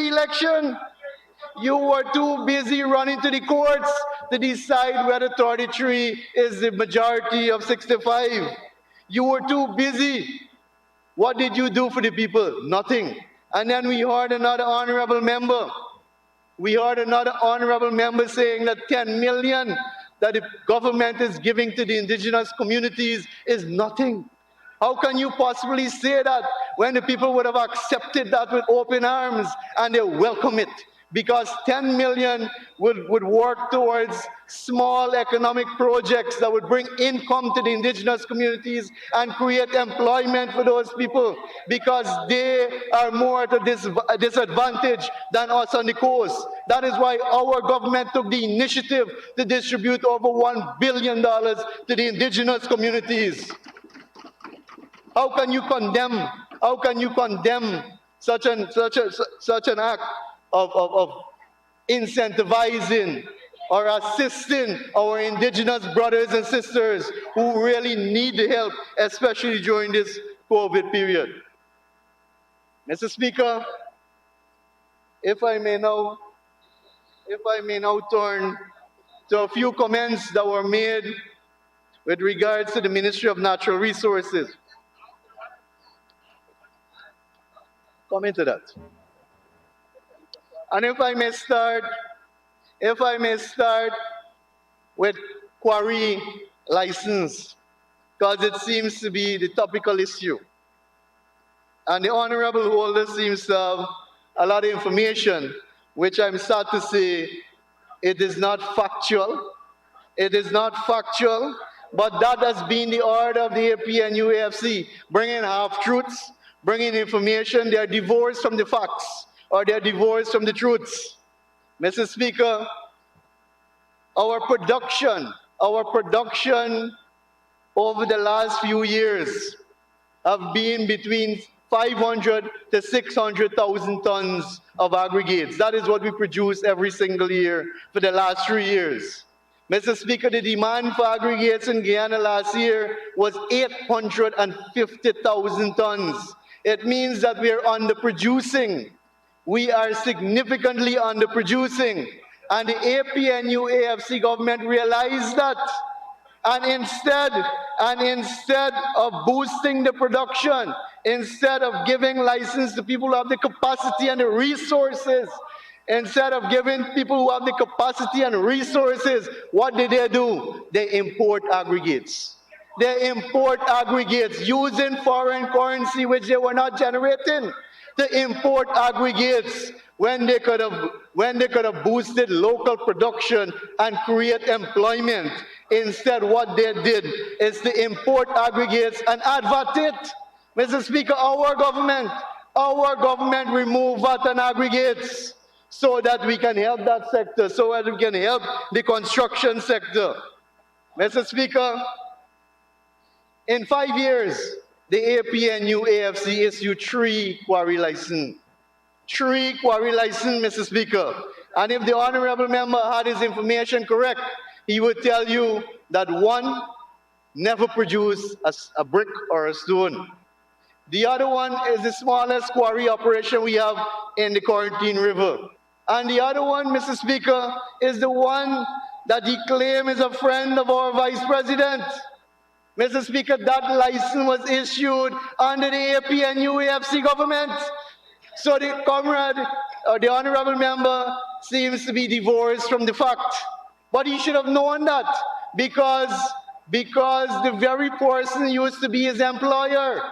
re-election. You were too busy running to the courts to decide whether 33 is the majority of 65. You were too busy. What did you do for the people? Nothing. And then we heard another honorable member. We heard another honorable member saying that 10 million that the government is giving to the indigenous communities is nothing. How can you possibly say that when the people would have accepted that with open arms and they welcome it? Because 10 million would work towards small economic projects that would bring income to the indigenous communities and create employment for those people, because they are more at a disadvantage than us on the coast. That is why our government took the initiative to distribute over $1 billion to the indigenous communities. How can you condemn? How can you condemn such an act of incentivizing or assisting our indigenous brothers and sisters who really need the help, especially during this COVID period? Mr. Speaker, if I may now turn to a few comments that were made with regards to the Ministry of Natural Resources. Comment to that. And if I may start with quarry license, because it seems to be the topical issue. And the honorable holder seems to have a lot of information, which I'm sad to say it is not factual. It is not factual, but that has been the order of the APNU AFC, bringing half-truths, bringing information. They are divorced from the facts, or they are divorced from the truths. Mr. Speaker, our production over the last few years have been between 500 to 600,000 tons of aggregates. That is what we produce every single year for the last 3 years. Mr. Speaker, the demand for aggregates in Guyana last year was 850,000 tons. It means that we are underproducing. We are significantly underproducing. And the APNU AFC government realized that. And instead of boosting the production, instead of giving license to people who have the capacity and the resources, what did they do? They import aggregates. They import aggregates using foreign currency, which they were not generating, to import aggregates when they could have boosted local production and create employment. Instead, what they did is to import aggregates and add VAT it. Mr. Speaker, our government removed VAT on aggregates so that we can help that sector, so that we can help the construction sector. Mr. Speaker, in 5 years, the APNU AFC issued 3 quarry licenses. 3 quarry licenses, Mr. Speaker. And if the honorable member had his information correct, he would tell you that one never produced a brick or a stone. The other one is the smallest quarry operation we have in the Quarantine River. And the other one, Mr. Speaker, is the one that he claims is a friend of our Vice President. Mr. Speaker, that license was issued under the APNU AFC government. So the comrade, or the honorable member, seems to be divorced from the fact. But he should have known that, because the very person used to be his employer.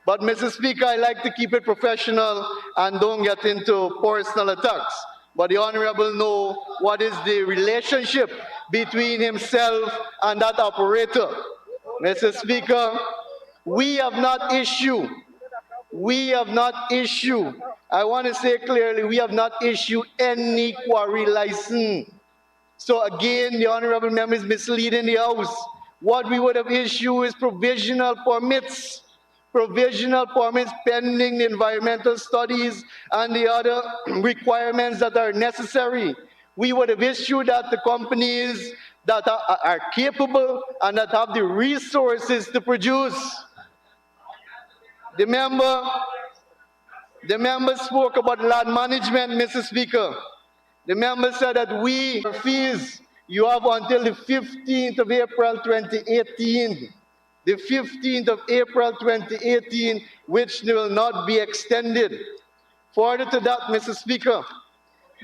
But Mr. Speaker, I like to keep it professional and don't get into personal attacks. But the honorable know what is the relationship between himself and that operator. Mr. Speaker, we have not issued, I want to say clearly, we have not issued any quarry license. So again, the honorable member is misleading the House. What we would have issued is provisional permits pending the environmental studies and the other requirements that are necessary. We would have issued that to companies that are capable and that have the resources to produce. The member The member spoke about land management, Mr. Speaker. The member said that fees, you have until the 15th of April 2018. The 15th of April 2018, which will not be extended. Further to that, Mr. Speaker,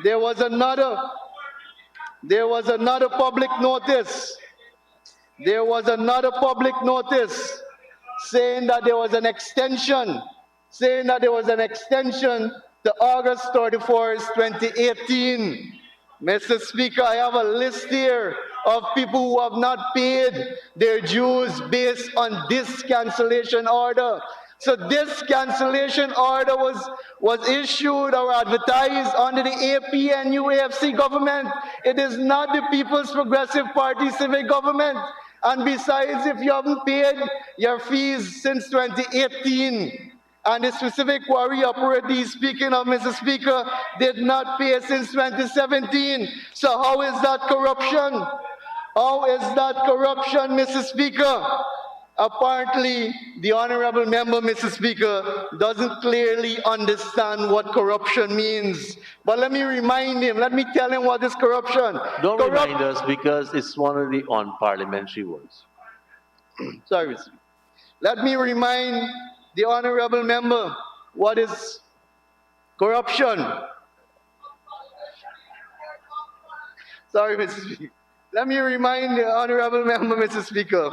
there was another public notice. There was another public notice saying that there was an extension, to August 31st, 2018. Mr. Speaker, I have a list here of people who have not paid their dues based on this cancellation order. So this cancellation order was issued or advertised under the AP and UAFC government. It is not the People's Progressive Party civic government. And besides, if you haven't paid your fees since 2018, and the specific quarry operator speaking of, Mr. Speaker, did not pay since 2017. So how is that corruption? How is that corruption, Mr. Speaker? Apparently, the honorable member, Mr. Speaker, doesn't clearly understand what corruption means. But let me remind him, let me tell him what is corruption. Don't remind us, because it's one of the unparliamentary words. Sorry, Mr. Speaker. Let me remind the honorable member what is corruption. Sorry, Mr. Speaker. Let me remind the honorable member, Mr. Speaker,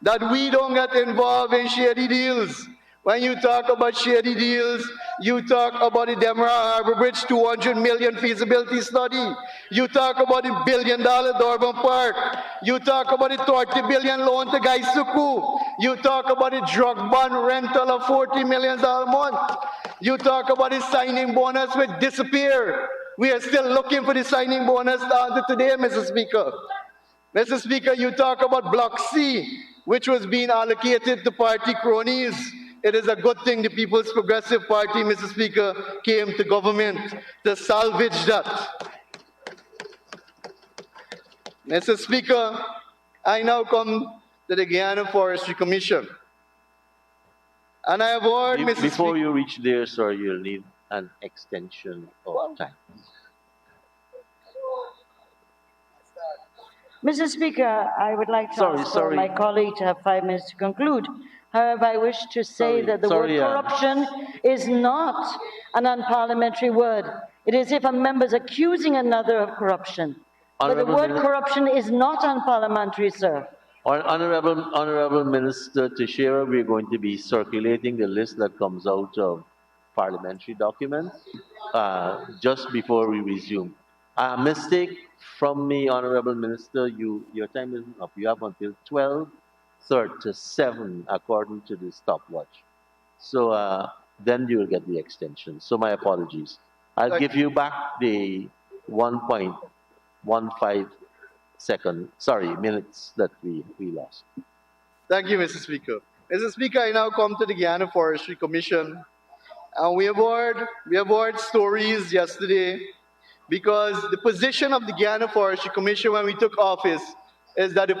that we don't get involved in shady deals. When you talk about shady deals, you talk about the Demerara Harbor Bridge 200 million feasibility study. You talk about the $1 billion Durban Park. You talk about the 30 billion loan to Guy Suku. You talk about the drug bond rental of $40 million a month. You talk about the signing bonus which disappeared. We are still looking for the signing bonus today, Mr. Speaker. Mr. Speaker, you talk about Block C, which was being allocated to party cronies. It is a good thing the People's Progressive Party, Mr. Speaker, came to government to salvage that. Mr. Speaker, I now come to the Guyana Forestry Commission. And I have heard, Mr. Before Speaker, you reach there, sir, you'll need an extension of time. Mr. Speaker, I would like to ask for my colleague to have 5 minutes to conclude. However, I wish to say that the word corruption is not an unparliamentary word. It is if a member is accusing another of corruption. But the word corruption is not unparliamentary, sir. Honorable Minister Teixeira, we're going to be circulating the list that comes out of parliamentary documents just before we resume. A mistake from me, Honorable Minister, your time isn't up. You have until 12:37 according to the stopwatch. So then you will get the extension. So my apologies. I'll give you back the 1.15 minutes that we lost. Thank you, Mr. Speaker. Mr. Speaker, I now come to the Guyana Forestry Commission. And we have heard stories yesterday, because the position of the Guyana Forestry Commission when we took office is that the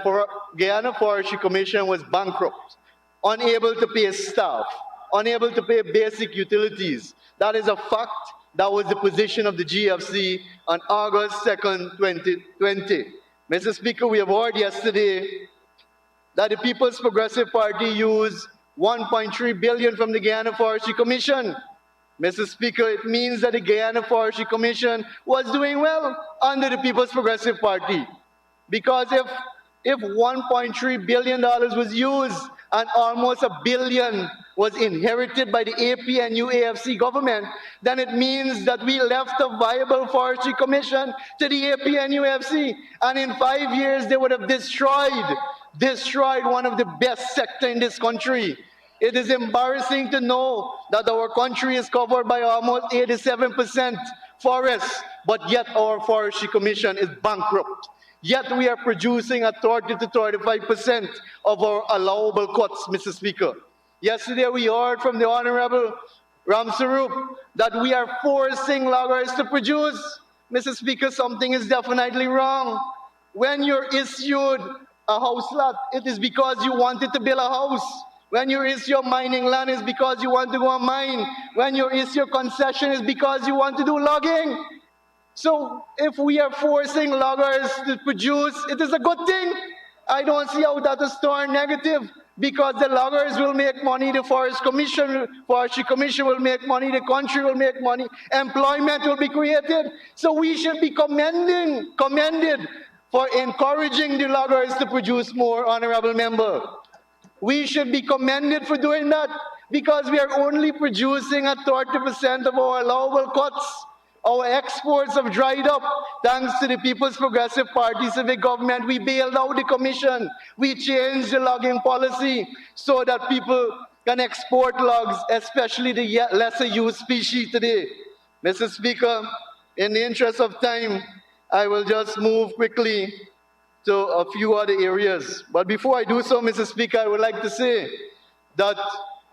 Guyana Forestry Commission was bankrupt, unable to pay staff, unable to pay basic utilities. That is a fact. That was the position of the GFC on August 2nd, 2020. Mr. Speaker, we have heard yesterday that the People's Progressive Party used $1.3 billion from the Guyana Forestry Commission. Mr. Speaker, it means that the Guyana Forestry Commission was doing well under the People's Progressive Party. Because if $1.3 billion was used and almost $1 billion was inherited by the AP and UAFC government, then it means that we left a viable forestry commission to the AP and UAFC. And in 5 years, they would have destroyed one of the best sectors in this country. It is embarrassing to know that our country is covered by almost 87% forests, but yet our forestry commission is bankrupt. Yet we are producing at 30 to 35% of our allowable cuts, Mr. Speaker. Yesterday we heard from the Honorable Ramsarup that we are forcing loggers to produce. Mr. Speaker, something is definitely wrong. When you're issued a house lot, it is because you wanted to build a house. When you issue your mining land, it's because you want to go and mine. When you issue your concession, it's because you want to do logging. So if we are forcing loggers to produce, it is a good thing. I don't see how that is turned negative, because the loggers will make money, the forestry commission will make money, the country will make money, employment will be created. So we should be commended for encouraging the loggers to produce more, honorable member. We should be commended for doing that, because we are only producing at 30% of our allowable cuts. Our exports have dried up thanks to the People's Progressive Party civic government. We bailed out the commission. We changed the logging policy so that people can export logs, especially the lesser used species today. Mr. Speaker, in the interest of time, I will just move quickly to a few other areas. But before I do so, Mr. Speaker, I would like to say that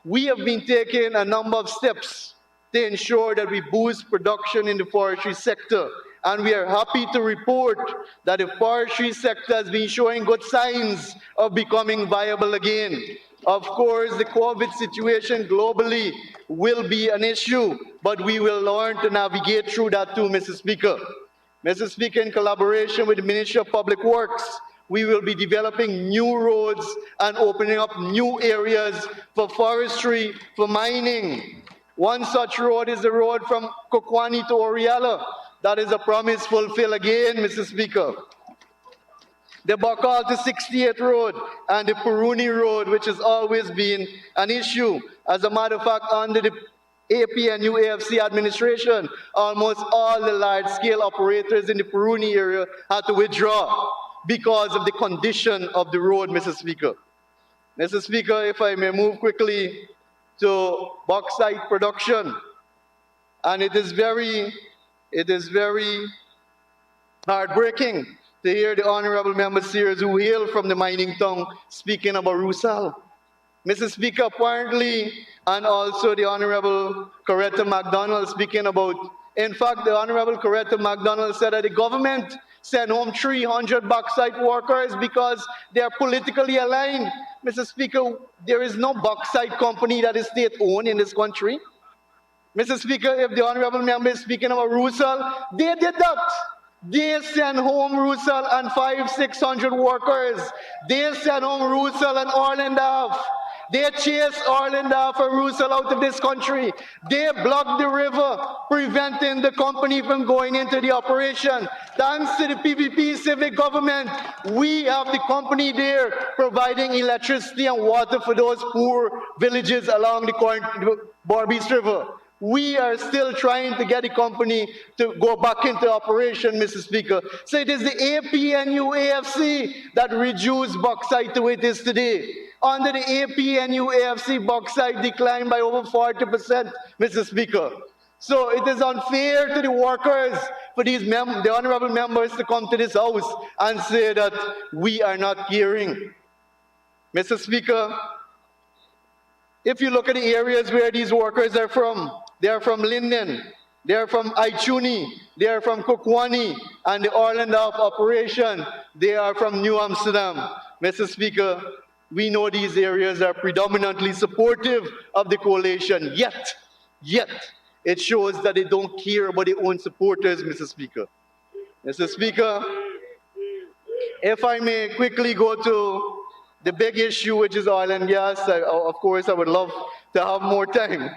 we have been taking a number of steps to ensure that we boost production in the forestry sector. And we are happy to report that the forestry sector has been showing good signs of becoming viable again. Of course, the COVID situation globally will be an issue, but we will learn to navigate through that too, Mr. Speaker. Mr. Speaker, in collaboration with the Ministry of Public Works, we will be developing new roads and opening up new areas for forestry, for mining. One such road is the road from Kokwani to Oriala. That is a promise fulfilled again, Mr. Speaker. The Bakal to 68th Road and the Puruni Road, which has always been an issue. As a matter of fact, under the APNU AFC administration, almost all the large-scale operators in the Puruni area had to withdraw because of the condition of the road, Mr. Speaker. Mr. Speaker, if I may move quickly to bauxite production. And it is very heartbreaking to hear the honorable member Sears, who hail from the mining town, speaking about Rusal. Mr. Speaker, apparently, and also the honorable Coretta MacDonald speaking about, in fact, the honorable Coretta MacDonald said that the government sent home 300 bauxite workers because they are politically aligned. Mr. Speaker, there is no bauxite company that is state-owned in this country. Mr. Speaker, if the honorable member is speaking about Rusal, they did that. They sent home Rusal and 500-600 workers. They sent home Rusal and Orlandaf. They chased Orlandaf and Rusal out of this country. They blocked the river, preventing the company from going into the operation. Thanks to the PPP civic government, we have the company there providing electricity and water for those poor villages along the Barbies River. We are still trying to get the company to go back into operation, Mr. Speaker. So it is the APNU AFC that reduced bauxite to what it is today. Under the APNU AFC, bauxite declined by over 40%, Mr. Speaker. So it is unfair to the workers for the honorable members to come to this house and say that we are not caring. Mr. Speaker, if you look at the areas where these workers are from, they are from Linden, they are from Aichuni, they are from Kokwani, and the Orlandaf operation, they are from New Amsterdam. Mr. Speaker, we know these areas are predominantly supportive of the coalition, yet, it shows that they don't care about their own supporters, Mr. Speaker. Mr. Speaker, if I may quickly go to the big issue, which is oil and gas, of course, I would love to have more time.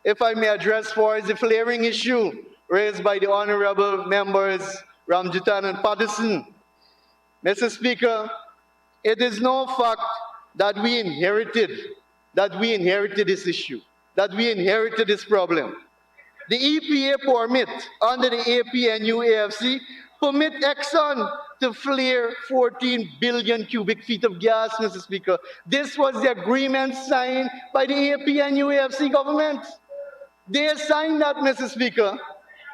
If I may address first the flaring issue raised by the honorable members Ramjitan and Patterson. Mr. Speaker, it is no fact that we inherited this issue, that we inherited this problem. The EPA permit under the APNU AFC permit Exxon to flare 14 billion cubic feet of gas, Mr. Speaker. This was the agreement signed by the APNU AFC government. They signed that, Mr. Speaker.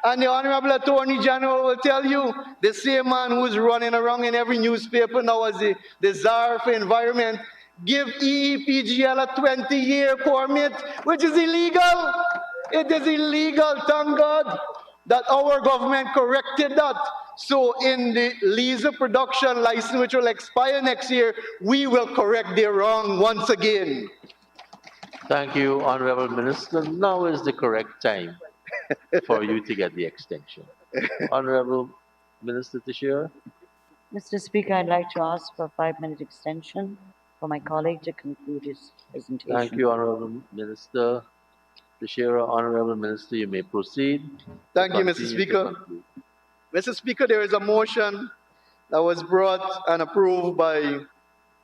And the Honorable Attorney General will tell you, the same man who's running around in every newspaper now as the czar for environment, give EEPGL a 20-year permit, which is illegal. It is illegal, thank God, that our government corrected that. So in the lease production license, which will expire next year, we will correct their wrong once again. Thank you, Honorable Minister. Now is the correct time for you to get the extension. Honorable Minister Teixeira. Mr. Speaker, I'd like to ask for a 5-minute extension for my colleague to conclude his presentation. Thank you, Honorable Minister Teixeira. Honorable Minister, you may proceed. Thank you, Mr. Speaker. Mr. Speaker, there is a motion that was brought and approved by, it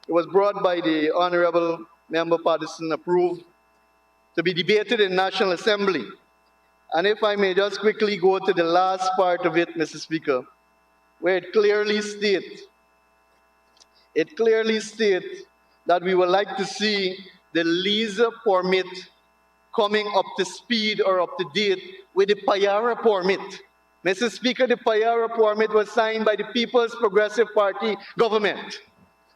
was brought by the Honorable Member Patterson, approved to be debated in National Assembly. And if I may just quickly go to the last part of it, Mr. Speaker, where it clearly states that we would like to see the lease permit coming up to speed or up to date with the Payara permit. Mr. Speaker, the Payara permit was signed by the People's Progressive Party government.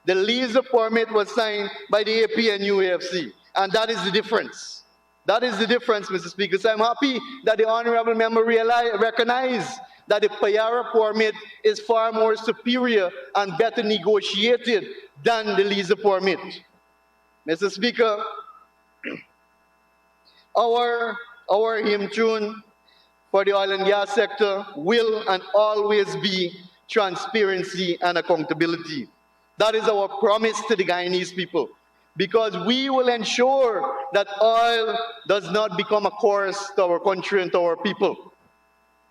The lease permit was signed by the AP and UAFC, and that is the difference. That is the difference, Mr. Speaker. So I'm happy that the honorable member recognized that the Payara permit is far more superior and better negotiated than the lease permit. Mr. Speaker, our hymn tune for the oil and gas sector will and always be transparency and accountability. That is our promise to the Guyanese people, because we will ensure that oil does not become a curse to our country and to our people,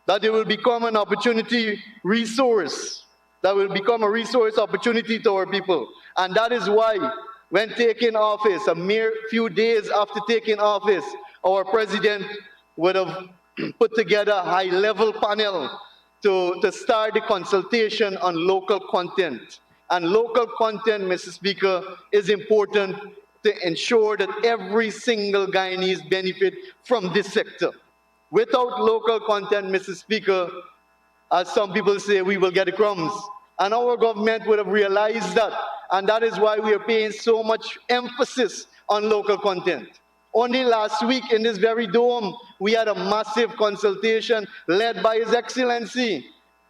that it will become an opportunity resource, that will become a resource opportunity to our people. And that is why, when taking office, a mere few days after taking office, our president would have put together a high-level panel to start the consultation on local content. And local content, Mr. Speaker, is important to ensure that every single Guyanese benefit from this sector. Without local content, Mr. Speaker, as some people say, we will get the crumbs. And our government would have realized that. And that is why we are paying so much emphasis on local content. Only last week in this very dome, we had a massive consultation led by His Excellency,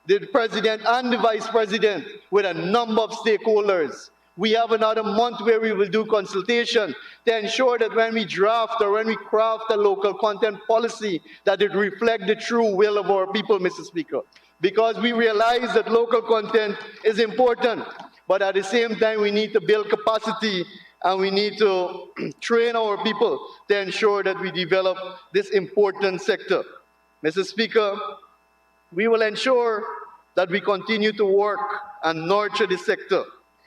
the President and the Vice President, with a number of stakeholders. We have another month where we will do consultation to ensure that when we draft or when we craft a local content policy, that it reflects the true will of our people, Mr. Speaker. Because we realize that local content is important, but at the same time we need to build capacity and we need to train our people to ensure that we develop this important sector. Mr. Speaker, we will ensure that we continue to work and nurture this sector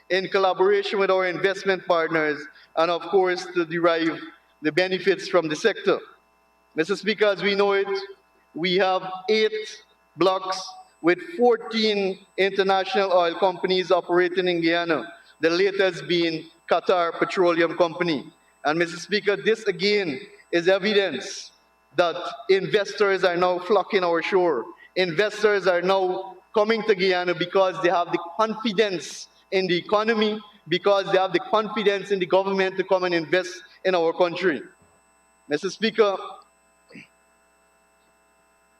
in collaboration with our investment partners and, of course, to derive the benefits from the sector. Mr. Speaker, as we know it, we have 8 blocks with 14 international oil companies operating in Guyana, the latest being Qatar Petroleum Company. And Mr. Speaker, this again is evidence that investors are now flocking our shore. Investors are now coming to Guyana because they have the confidence in the economy, because they have the confidence in the government to come and invest in our country. Mr. Speaker,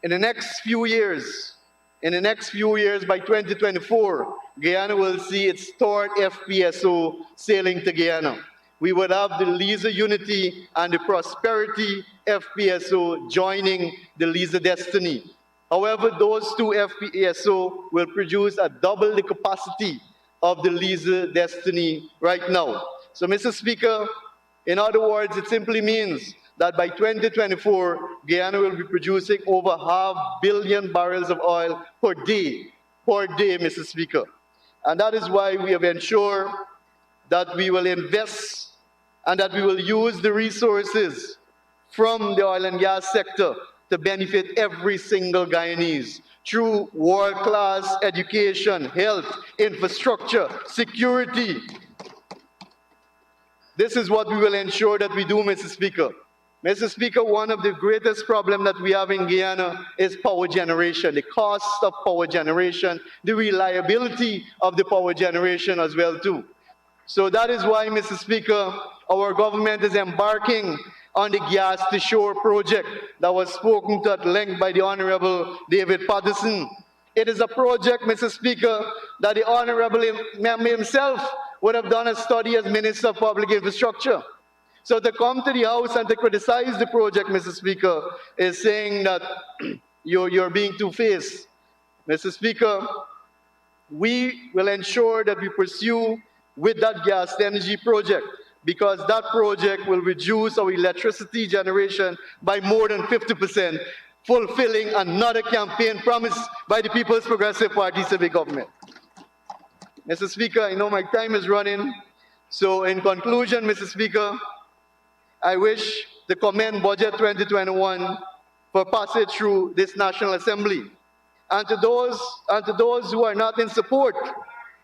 in the next few years, by 2024, Guyana will see its third FPSO sailing to Guyana. We would have the Liza Unity and the Prosperity FPSO joining the Liza Destiny. However, those 2 FPSO will produce double the capacity of the Liza Destiny right now. So, Mr. Speaker, in other words, it simply means that by 2024, Guyana will be producing over 500 million barrels of oil per day, Mr. Speaker. And that is why we have ensured that we will invest and that we will use the resources from the oil and gas sector to benefit every single Guyanese through world-class education, health, infrastructure, security. This is what we will ensure that we do, Mr. Speaker. Mr. Speaker, one of the greatest problems that we have in Guyana is power generation, the cost of power generation, the reliability of the power generation as well too. So that is why, Mr. Speaker, our government is embarking on the Gas to Shore project that was spoken to at length by the Honorable David Patterson. It is a project, Mr. Speaker, that the Honorable member himself would have done a study as Minister of Public Infrastructure. So to come to the House and to criticize the project, Mr. Speaker, is saying that you're being two-faced. Mr. Speaker, we will ensure that we pursue with that gas energy project, because that project will reduce our electricity generation by more than 50%, fulfilling another campaign promise by the People's Progressive Party civic government. Mr. Speaker, I know my time is running, so in conclusion, Mr. Speaker, I wish to commend Budget 2021 for passage through this National Assembly. And to those who are not in support,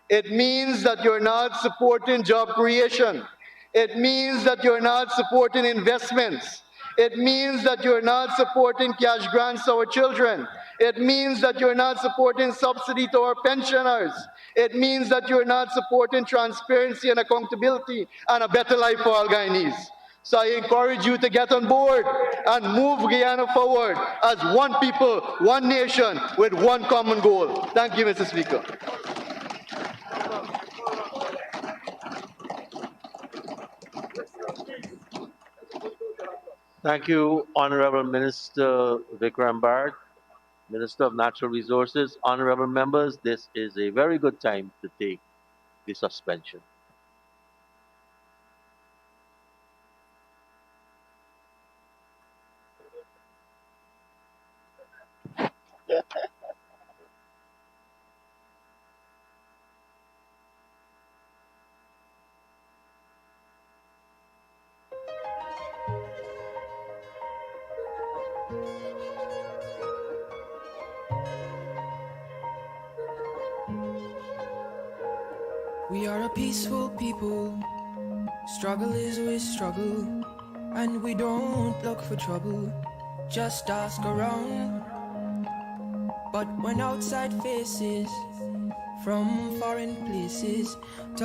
it means that you're not supporting job creation. It means that you're not supporting investments. It means that you're not supporting cash grants to our children. It means that you're not supporting subsidy to our pensioners. It means that you're not supporting transparency and accountability and a better life for all Guyanese. So I encourage you to get on board and move Guyana forward as one people, one nation, with one common goal. Thank you, Mr. Speaker. Thank you, Honorable Minister Vikram Bharat, Minister of Natural Resources. Honorable members, this is a very good time to take the suspension. We are a peaceful people, struggle is we struggle, and we don't look for trouble, just ask around. But when outside faces from foreign places talk